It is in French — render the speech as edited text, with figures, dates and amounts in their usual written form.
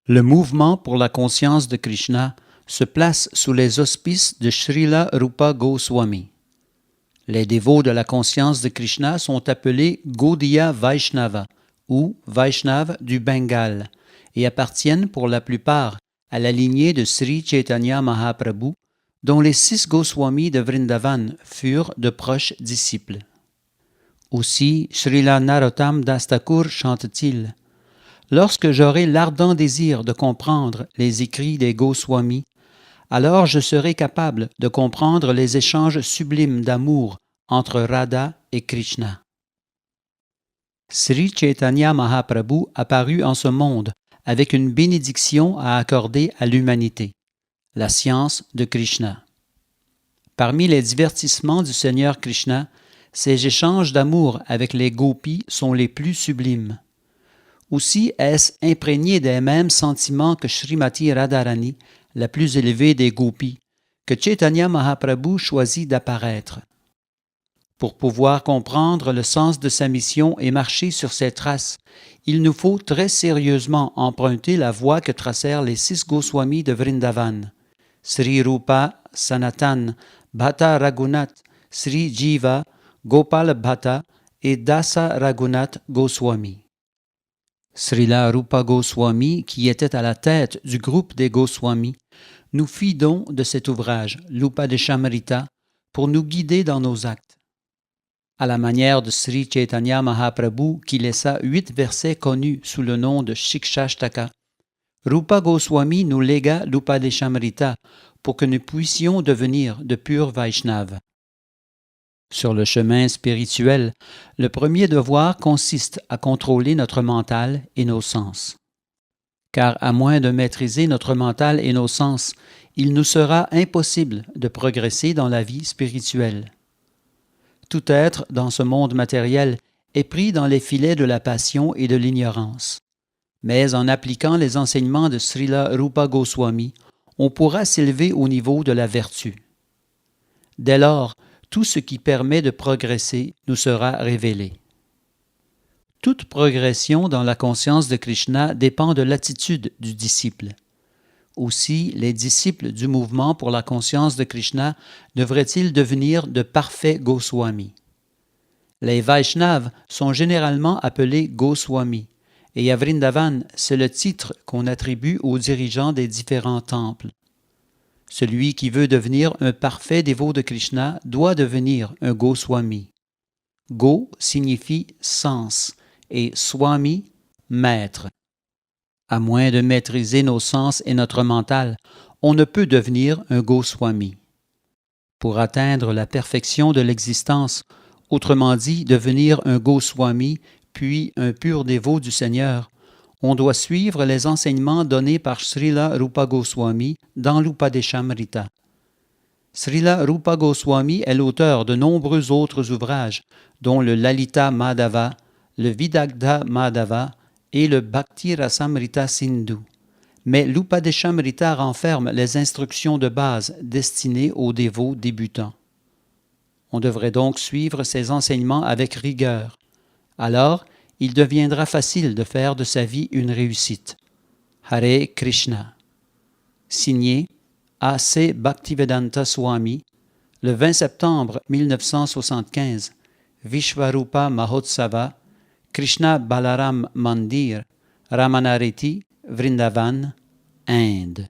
Le mouvement pour la conscience de Krishna se place sous les auspices de Srila Rupa Goswami. Les dévots de la conscience de Krishna sont appelés Gaudiya Vaishnava ou Vaishnava du Bengale et appartiennent pour la plupart à la lignée de Sri Chaitanya Mahaprabhu, dont les 6 Goswamis de Vrindavan furent de proches disciples. Aussi, Srila Narottam Das Thakur chante-t-il: « Lorsque j'aurai l'ardent désir de comprendre les écrits des Goswamis, alors je serai capable de comprendre les échanges sublimes d'amour entre Radha et Krishna. » Sri Chaitanya Mahaprabhu apparut en ce monde avec une bénédiction à accorder à l'humanité, la science de Krishna. Parmi les divertissements du Seigneur Krishna, ces échanges d'amour avec les gopis sont les plus sublimes. Aussi est-ce imprégné des mêmes sentiments que Srimati Radharani, la plus élevée des gopis, que Chaitanya Mahaprabhu choisit d'apparaître. Pour pouvoir comprendre le sens de sa mission et marcher sur ses traces, il nous faut très sérieusement emprunter la voie que tracèrent les 6 Goswamis de Vrindavan, Sri Rupa, Sanatan, Bhatta Raghunath, Sri Jiva, Gopal Bhatta et Dasa Raghunath Goswami. Srila Rupa Goswami, qui était à la tête du groupe des Goswamis, nous fit don de cet ouvrage, l'Upadeshamrita, pour nous guider dans nos actes. À la manière de Sri Chaitanya Mahaprabhu, qui laissa 8 versets connus sous le nom de Shikshashtaka, Rupa Goswami nous légua l'Upadeshamrita pour que nous puissions devenir de purs Vaishnavas. Sur le chemin spirituel, le premier devoir consiste à contrôler notre mental et nos sens. Car à moins de maîtriser notre mental et nos sens, il nous sera impossible de progresser dans la vie spirituelle. Tout être dans ce monde matériel est pris dans les filets de la passion et de l'ignorance. Mais en appliquant les enseignements de Srila Rupa Goswami, on pourra s'élever au niveau de la vertu. Dès lors, tout ce qui permet de progresser nous sera révélé. Toute progression dans la conscience de Krishna dépend de l'attitude du disciple. Aussi, les disciples du mouvement pour la conscience de Krishna devraient-ils devenir de parfaits Goswamis. Les Vaishnavas sont généralement appelés Goswamis, et à Vrindavan, c'est le titre qu'on attribue aux dirigeants des différents temples. Celui qui veut devenir un parfait dévot de Krishna doit devenir un Goswami. Go signifie sens et Swami, maître. À moins de maîtriser nos sens et notre mental, on ne peut devenir un Goswami. Pour atteindre la perfection de l'existence, autrement dit devenir un Goswami puis un pur dévot du Seigneur, on doit suivre les enseignements donnés par Srila Rupa Goswami dans l'Upadeshamrita. Srila Rupa Goswami est l'auteur de nombreux autres ouvrages, dont le Lalita Madhava, le Vidagdha Madhava et le Bhakti Rasamrita Sindhu. Mais l'Upadeshamrita renferme les instructions de base destinées aux dévots débutants. On devrait donc suivre ces enseignements avec rigueur. Alors, il deviendra facile de faire de sa vie une réussite. Hare Krishna. Signé A.C. Bhaktivedanta Swami, le 20 septembre 1975, Vishvarupa Mahotsava, Krishna Balaram Mandir, Ramanareti, Vrindavan, Inde.